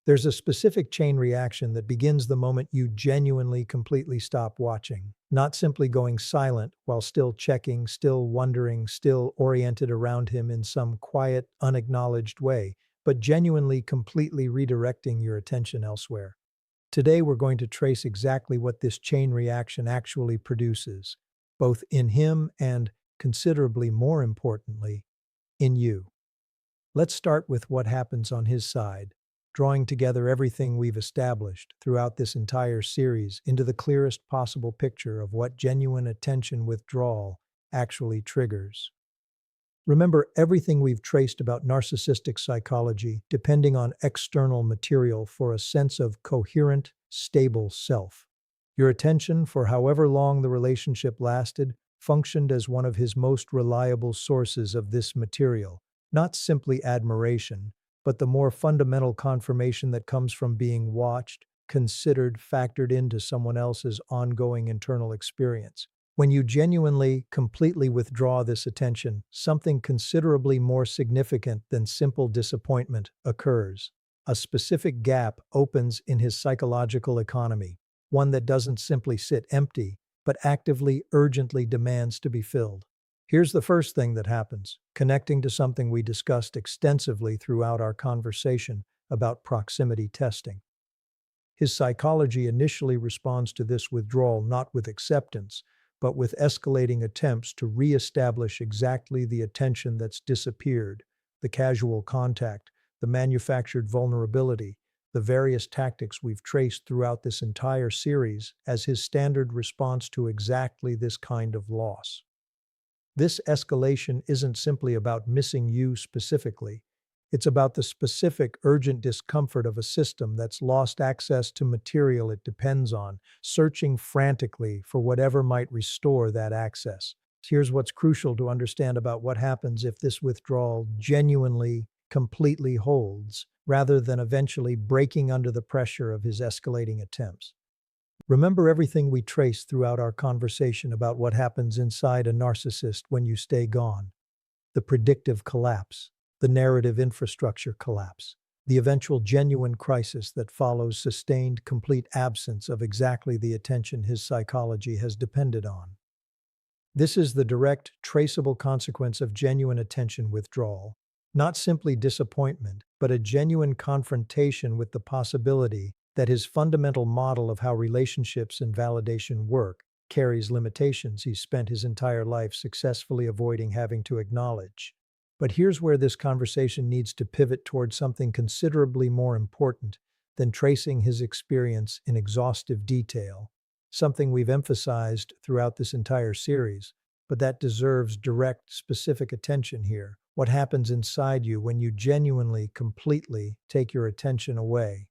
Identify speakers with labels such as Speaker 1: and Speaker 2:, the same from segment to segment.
Speaker 1: There's a specific chain reaction that begins the moment you genuinely completely stop watching, not simply going silent while still checking, still wondering, still oriented around him in some quiet, unacknowledged way, but genuinely completely redirecting your attention elsewhere. Today, we're going to trace exactly what this chain reaction actually produces, both in him and, considerably more importantly, in you. Let's start with what happens on his side, drawing together everything we've established throughout this entire series into the clearest possible picture of what genuine attention withdrawal actually triggers. Remember, everything we've traced about narcissistic psychology depending on external material for a sense of coherent, stable self. Your attention, for however long the relationship lasted, functioned as one of his most reliable sources of this material, not simply admiration, but the more fundamental confirmation that comes from being watched, considered, factored into someone else's ongoing internal experience. When you genuinely, completely withdraw this attention, something considerably more significant than simple disappointment occurs. A specific gap opens in his psychological economy, one that doesn't simply sit empty, but actively, urgently demands to be filled. Here's the first thing that happens, connecting to something we discussed extensively throughout our conversation about proximity testing. His psychology initially responds to this withdrawal not with acceptance, but with escalating attempts to re-establish exactly the attention that's disappeared, the casual contact, the manufactured vulnerability, the various tactics we've traced throughout this entire series as his standard response to exactly this kind of loss. This escalation isn't simply about missing you specifically. It's about the specific, urgent discomfort of a system that's lost access to material it depends on, searching frantically for whatever might restore that access. Here's what's crucial to understand about what happens if this withdrawal genuinely, completely holds, rather than eventually breaking under the pressure of his escalating attempts. Remember everything we traced throughout our conversation about what happens inside a narcissist when you stay gone. The predictive collapse, the narrative infrastructure collapse, the eventual genuine crisis that follows sustained, complete absence of exactly the attention his psychology has depended on. This is the direct, traceable consequence of genuine attention withdrawal, not simply disappointment, but a genuine confrontation with the possibility that his fundamental model of how relationships and validation work carries limitations he's spent his entire life successfully avoiding having to acknowledge. But here's where this conversation needs to pivot towards something considerably more important than tracing his experience in exhaustive detail, something we've emphasized throughout this entire series, but that deserves direct, specific attention here. What happens inside you when you genuinely, completely take your attention away?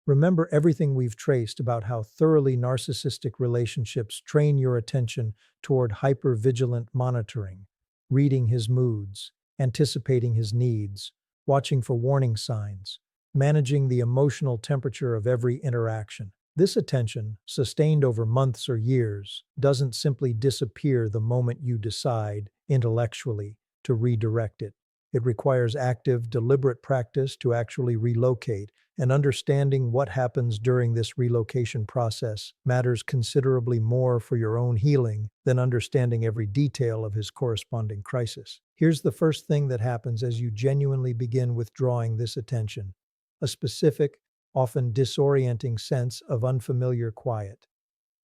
Speaker 1: Remember everything we've traced about how thoroughly narcissistic relationships train your attention toward hyper-vigilant monitoring, reading his moods, anticipating his needs, watching for warning signs, managing the emotional temperature of every interaction. This attention, sustained over months or years, doesn't simply disappear the moment you decide, intellectually, to redirect it. It requires active, deliberate practice to actually relocate, and understanding what happens during this relocation process matters considerably more for your own healing than understanding every detail of his corresponding crisis. Here's the first thing that happens as you genuinely begin withdrawing this attention: a specific, often disorienting sense of unfamiliar quiet.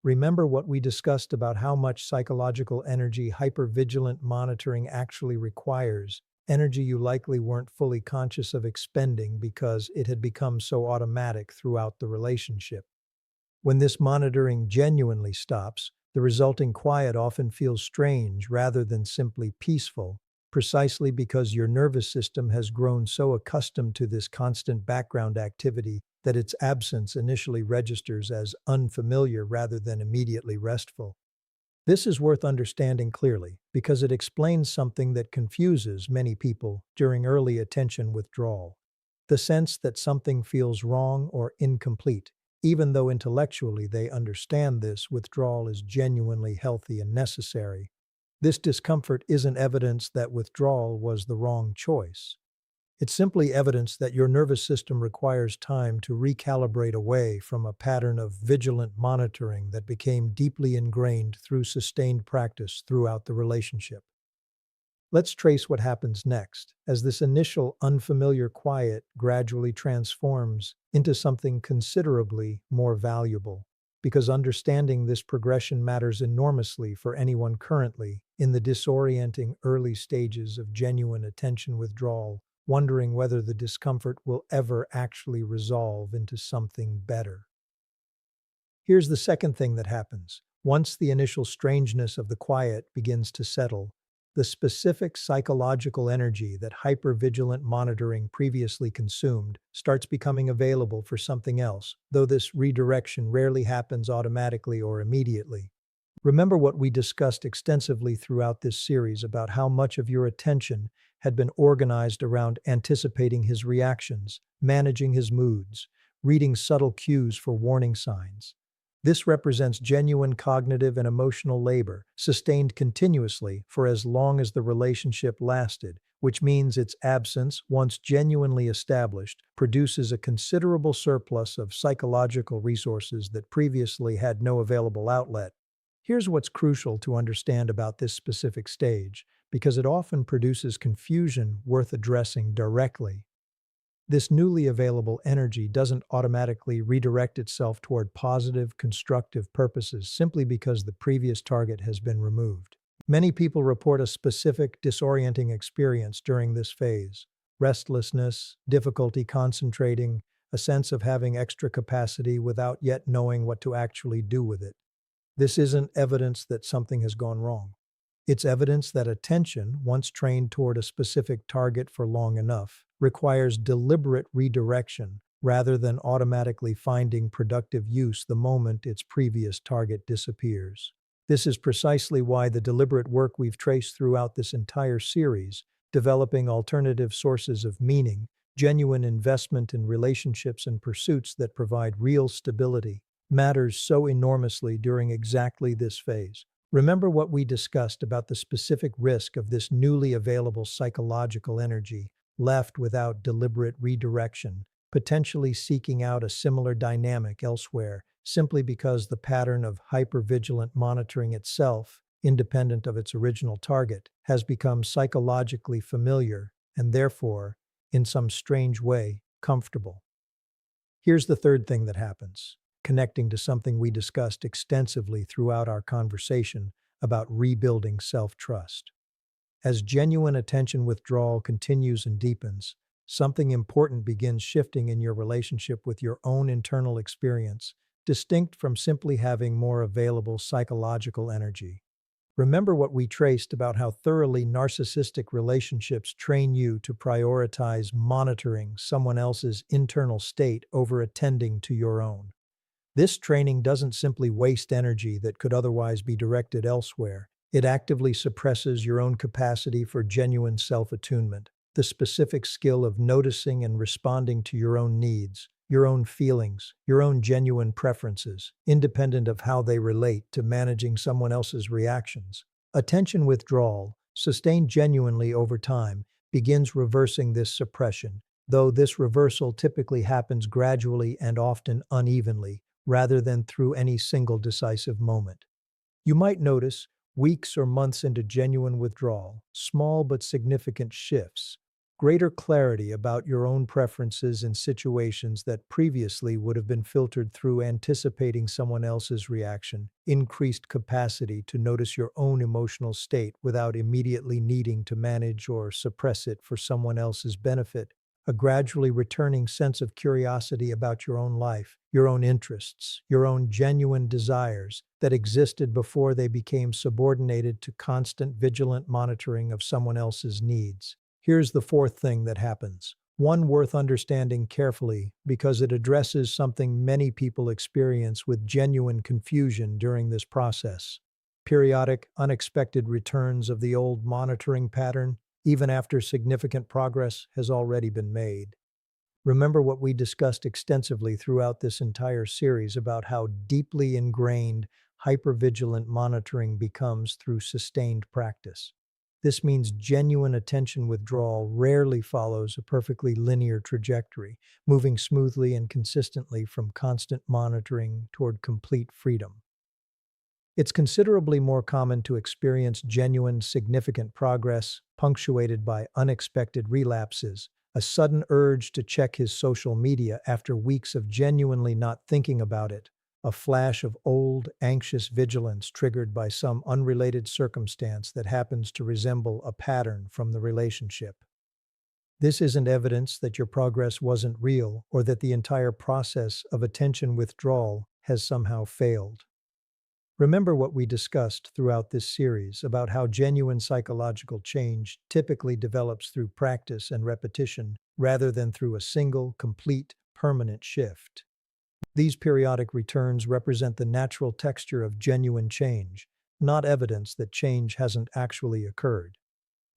Speaker 1: Remember what we discussed about how much psychological energy hypervigilant monitoring actually requires, energy you likely weren't fully conscious of expending because it had become so automatic throughout the relationship. When this monitoring genuinely stops, the resulting quiet often feels strange rather than simply peaceful, precisely because your nervous system has grown so accustomed to this constant background activity that its absence initially registers as unfamiliar rather than immediately restful. This is worth understanding clearly because it explains something that confuses many people during early attention withdrawal: the sense that something feels wrong or incomplete, even though intellectually they understand this withdrawal is genuinely healthy and necessary. This discomfort isn't evidence that withdrawal was the wrong choice. It's simply evidence that your nervous system requires time to recalibrate away from a pattern of vigilant monitoring that became deeply ingrained through sustained practice throughout the relationship. Let's trace what happens next, as this initial unfamiliar quiet gradually transforms into something considerably more valuable. Because understanding this progression matters enormously for anyone currently in the disorienting early stages of genuine attention withdrawal, wondering whether the discomfort will ever actually resolve into something better. Here's the second thing that happens. Once the initial strangeness of the quiet begins to settle, the specific psychological energy that hypervigilant monitoring previously consumed starts becoming available for something else, though this redirection rarely happens automatically or immediately. Remember what we discussed extensively throughout this series about how much of your attention had been organized around anticipating his reactions, managing his moods, reading subtle cues for warning signs. This represents genuine cognitive and emotional labor, sustained continuously for as long as the relationship lasted, which means its absence, once genuinely established, produces a considerable surplus of psychological resources that previously had no available outlet. Here's what's crucial to understand about this specific stage, because it often produces confusion worth addressing directly. This newly available energy doesn't automatically redirect itself toward positive, constructive purposes simply because the previous target has been removed. Many people report a specific disorienting experience during this phase: restlessness, difficulty concentrating, a sense of having extra capacity without yet knowing what to actually do with it. This isn't evidence that something has gone wrong. It's evidence that attention, once trained toward a specific target for long enough, requires deliberate redirection rather than automatically finding productive use the moment its previous target disappears. This is precisely why the deliberate work we've traced throughout this entire series, developing alternative sources of meaning, genuine investment in relationships and pursuits that provide real stability, matters so enormously during exactly this phase. Remember what we discussed about the specific risk of this newly available psychological energy left without deliberate redirection, potentially seeking out a similar dynamic elsewhere, simply because the pattern of hypervigilant monitoring itself, independent of its original target, has become psychologically familiar and therefore, in some strange way, comfortable. Here's the third thing that happens, connecting to something we discussed extensively throughout our conversation about rebuilding self-trust. As genuine attention withdrawal continues and deepens, something important begins shifting in your relationship with your own internal experience, distinct from simply having more available psychological energy. Remember what we traced about how thoroughly narcissistic relationships train you to prioritize monitoring someone else's internal state over attending to your own. This training doesn't simply waste energy that could otherwise be directed elsewhere. It actively suppresses your own capacity for genuine self-attunement, the specific skill of noticing and responding to your own needs, your own feelings, your own genuine preferences, independent of how they relate to managing someone else's reactions. Attention withdrawal, sustained genuinely over time, begins reversing this suppression, though this reversal typically happens gradually and often unevenly, rather than through any single decisive moment. You might notice, weeks or months into genuine withdrawal, small but significant shifts, greater clarity about your own preferences in situations that previously would have been filtered through anticipating someone else's reaction, increased capacity to notice your own emotional state without immediately needing to manage or suppress it for someone else's benefit, a gradually returning sense of curiosity about your own life, your own interests, your own genuine desires that existed before they became subordinated to constant vigilant monitoring of someone else's needs. Here's the fourth thing that happens, one worth understanding carefully because it addresses something many people experience with genuine confusion during this process. Periodic, unexpected returns of the old monitoring pattern, even after significant progress has already been made. Remember what we discussed extensively throughout this entire series about how deeply ingrained hypervigilant monitoring becomes through sustained practice. This means genuine attention withdrawal rarely follows a perfectly linear trajectory, moving smoothly and consistently from constant monitoring toward complete freedom. It's considerably more common to experience genuine, significant progress, punctuated by unexpected relapses, a sudden urge to check his social media after weeks of genuinely not thinking about it, a flash of old, anxious vigilance triggered by some unrelated circumstance that happens to resemble a pattern from the relationship. This isn't evidence that your progress wasn't real or that the entire process of attention withdrawal has somehow failed. Remember what we discussed throughout this series about how genuine psychological change typically develops through practice and repetition rather than through a single, complete, permanent shift. These periodic returns represent the natural texture of genuine change, not evidence that change hasn't actually occurred.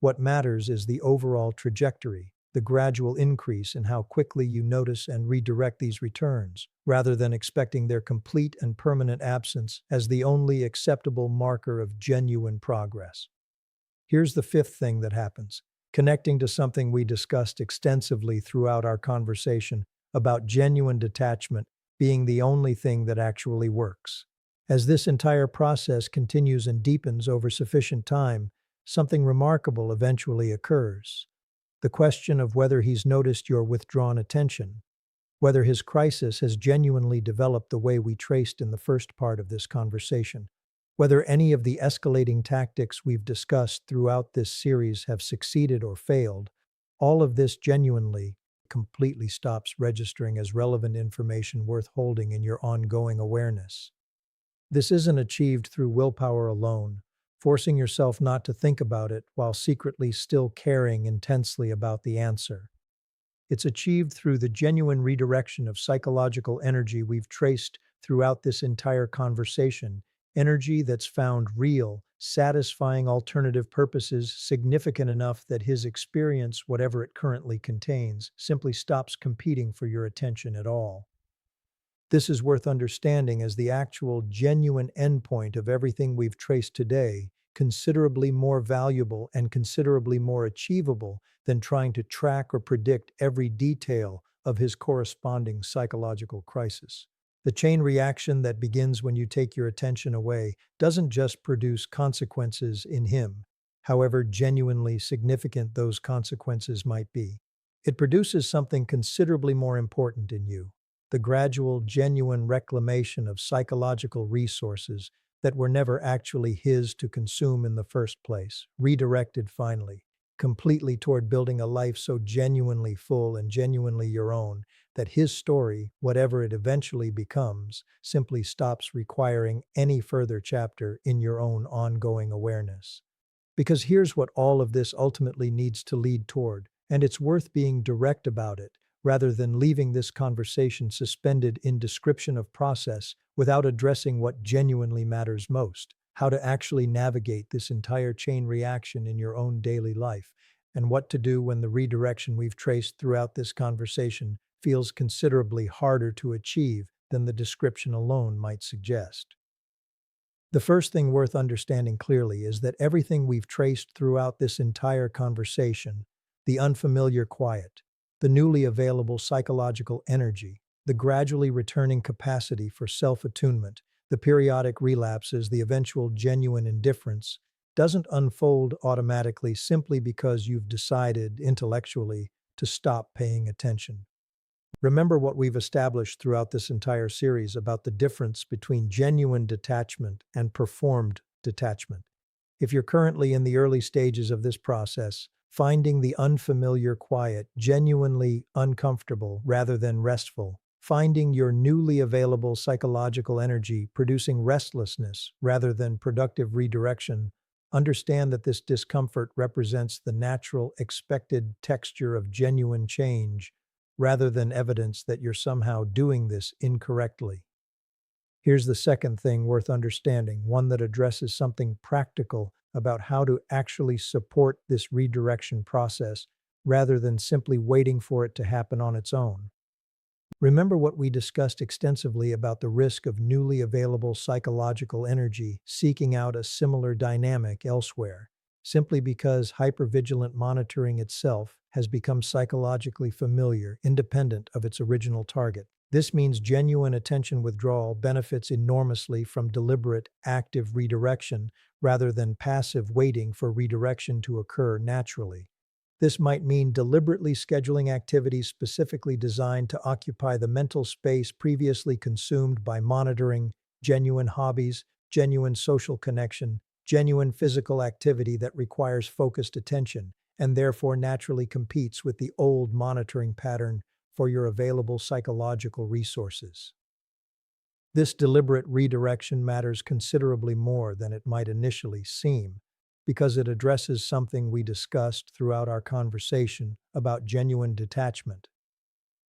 Speaker 1: What matters is the overall trajectory, the gradual increase in how quickly you notice and redirect these returns, rather than expecting their complete and permanent absence as the only acceptable marker of genuine progress. Here's the fifth thing that happens, connecting to something we discussed extensively throughout our conversation about genuine detachment being the only thing that actually works. As this entire process continues and deepens over sufficient time, something remarkable eventually occurs. The question of whether he's noticed your withdrawn attention, whether his crisis has genuinely developed the way we traced in the first part of this conversation, whether any of the escalating tactics we've discussed throughout this series have succeeded or failed, all of this genuinely, completely stops registering as relevant information worth holding in your ongoing awareness. This isn't achieved through willpower alone, forcing yourself not to think about it while secretly still caring intensely about the answer. It's achieved through the genuine redirection of psychological energy we've traced throughout this entire conversation, energy that's found real, satisfying alternative purposes significant enough that his experience, whatever it currently contains, simply stops competing for your attention at all. This is worth understanding as the actual, genuine endpoint of everything we've traced today, considerably more valuable and considerably more achievable than trying to track or predict every detail of his corresponding psychological crisis. The chain reaction that begins when you take your attention away doesn't just produce consequences in him, however genuinely significant those consequences might be. It produces something considerably more important in you, the gradual, genuine reclamation of psychological resources that were never actually his to consume in the first place, redirected finally, completely toward building a life so genuinely full and genuinely your own that his story, whatever it eventually becomes, simply stops requiring any further chapter in your own ongoing awareness. Because here's what all of this ultimately needs to lead toward, and it's worth being direct about it, rather than leaving this conversation suspended in description of process without addressing what genuinely matters most, how to actually navigate this entire chain reaction in your own daily life, and what to do when the redirection we've traced throughout this conversation feels considerably harder to achieve than the description alone might suggest. The first thing worth understanding clearly is that everything we've traced throughout this entire conversation, the unfamiliar quiet, the newly available psychological energy, the gradually returning capacity for self-attunement, the periodic relapses, the eventual genuine indifference, doesn't unfold automatically simply because you've decided intellectually to stop paying attention. Remember what we've established throughout this entire series about the difference between genuine detachment and performed detachment. If you're currently in the early stages of this process, finding the unfamiliar quiet genuinely uncomfortable rather than restful, finding your newly available psychological energy producing restlessness rather than productive redirection, understand that this discomfort represents the natural, expected texture of genuine change rather than evidence that you're somehow doing this incorrectly. Here's the second thing worth understanding, one that addresses something practical about how to actually support this redirection process rather than simply waiting for it to happen on its own. Remember what we discussed extensively about the risk of newly available psychological energy seeking out a similar dynamic elsewhere. simply because hypervigilant monitoring itself has become psychologically familiar, independent of its original target. This means genuine attention withdrawal benefits enormously from deliberate, active redirection rather than passive waiting for redirection to occur naturally. This might mean deliberately scheduling activities specifically designed to occupy the mental space previously consumed by monitoring, genuine hobbies, genuine social connection, genuine physical activity that requires focused attention, and therefore naturally competes with the old monitoring pattern for your available psychological resources. This deliberate redirection matters considerably more than it might initially seem, because it addresses something we discussed throughout our conversation about genuine detachment.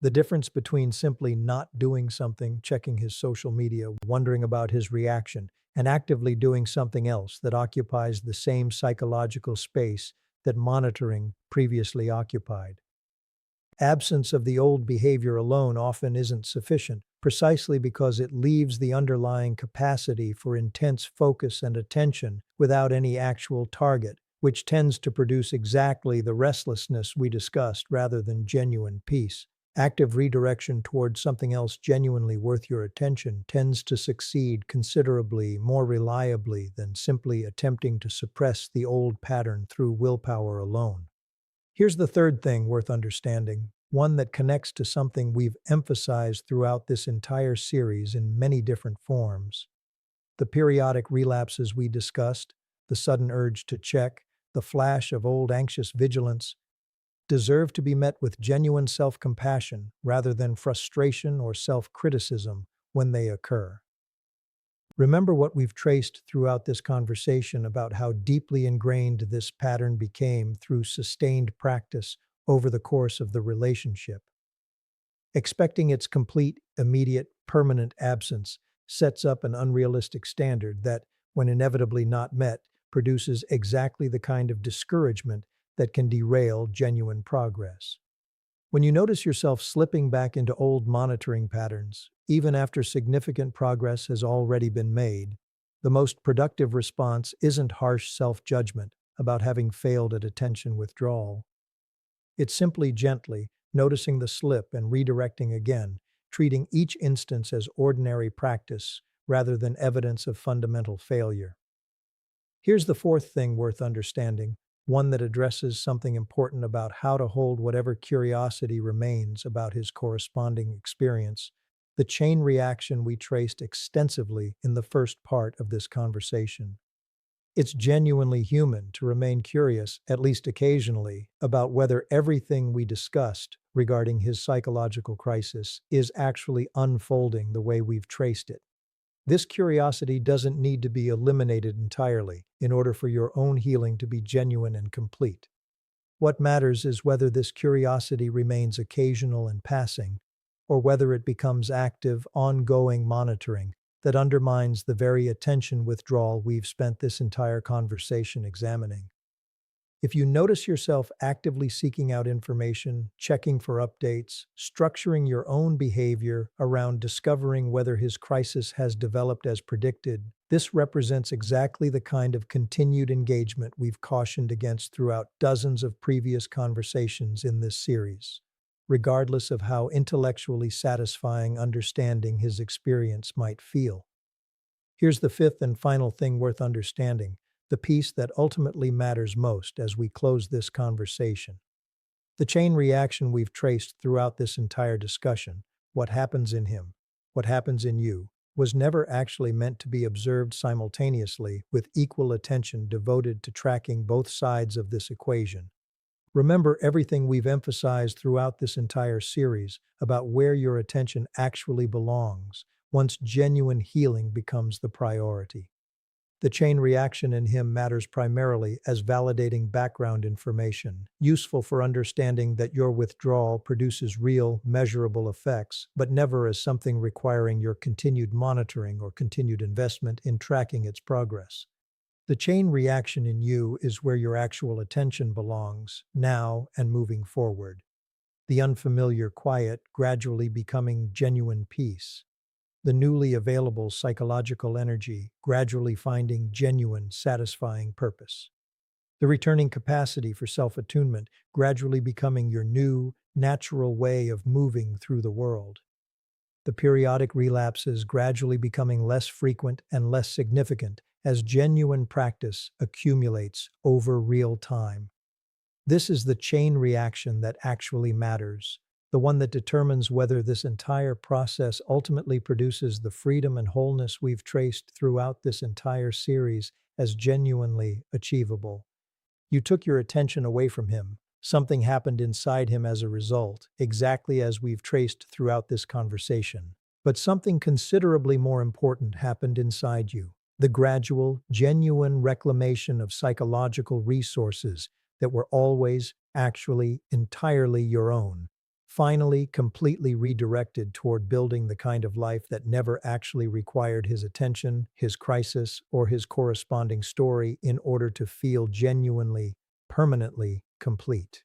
Speaker 1: The difference between simply not doing something, checking his social media, wondering about his reaction, and actively doing something else that occupies the same psychological space that monitoring previously occupied. Absence of the old behavior alone often isn't sufficient, precisely because it leaves the underlying capacity for intense focus and attention without any actual target, which tends to produce exactly the restlessness we discussed rather than genuine peace. Active redirection towards something else genuinely worth your attention tends to succeed considerably more reliably than simply attempting to suppress the old pattern through willpower alone. Here's the third thing worth understanding, one that connects to something we've emphasized throughout this entire series in many different forms. The periodic relapses we discussed, the sudden urge to check, the flash of old anxious vigilance, deserve to be met with genuine self-compassion rather than frustration or self-criticism when they occur. Remember what we've traced throughout this conversation about how deeply ingrained this pattern became through sustained practice over the course of the relationship. Expecting its complete, immediate, permanent absence sets up an unrealistic standard that, when inevitably not met, produces exactly the kind of discouragement that can derail genuine progress. When you notice yourself slipping back into old monitoring patterns, even after significant progress has already been made, the most productive response isn't harsh self-judgment about having failed at attention withdrawal. It's simply gently noticing the slip and redirecting again, treating each instance as ordinary practice rather than evidence of fundamental failure. Here's the fourth thing worth understanding, one that addresses something important about how to hold whatever curiosity remains about his corresponding experience, the chain reaction we traced extensively in the first part of this conversation. It's genuinely human to remain curious, at least occasionally, about whether everything we discussed regarding his psychological crisis is actually unfolding the way we've traced it. This curiosity doesn't need to be eliminated entirely in order for your own healing to be genuine and complete. What matters is whether this curiosity remains occasional and passing, or whether it becomes active, ongoing monitoring that undermines the very attention withdrawal we've spent this entire conversation examining. If you notice yourself actively seeking out information, checking for updates, structuring your own behavior around discovering whether his crisis has developed as predicted, this represents exactly the kind of continued engagement we've cautioned against throughout dozens of previous conversations in this series, regardless of how intellectually satisfying understanding his experience might feel. Here's the fifth and final thing worth understanding, the piece that ultimately matters most as we close this conversation. The chain reaction we've traced throughout this entire discussion, what happens in him, what happens in you, was never actually meant to be observed simultaneously with equal attention devoted to tracking both sides of this equation. Remember everything we've emphasized throughout this entire series about where your attention actually belongs once genuine healing becomes the priority. The chain reaction in him matters primarily as validating background information, useful for understanding that your withdrawal produces real, measurable effects, but never as something requiring your continued monitoring or continued investment in tracking its progress. The chain reaction in you is where your actual attention belongs, now and moving forward. The unfamiliar quiet gradually becoming genuine peace. The newly available psychological energy gradually finding genuine, satisfying purpose. The returning capacity for self-attunement gradually becoming your new, natural way of moving through the world. The periodic relapses gradually becoming less frequent and less significant as genuine practice accumulates over real time. This is the chain reaction that actually matters, the one that determines whether this entire process ultimately produces the freedom and wholeness we've traced throughout this entire series as genuinely achievable. You took your attention away from him. Something happened inside him as a result, exactly as we've traced throughout this conversation. But something considerably more important happened inside you. The gradual, genuine reclamation of psychological resources that were always, actually, entirely your own, finally completely redirected toward building the kind of life that never actually required his attention, his crisis, or his corresponding story in order to feel genuinely, permanently complete.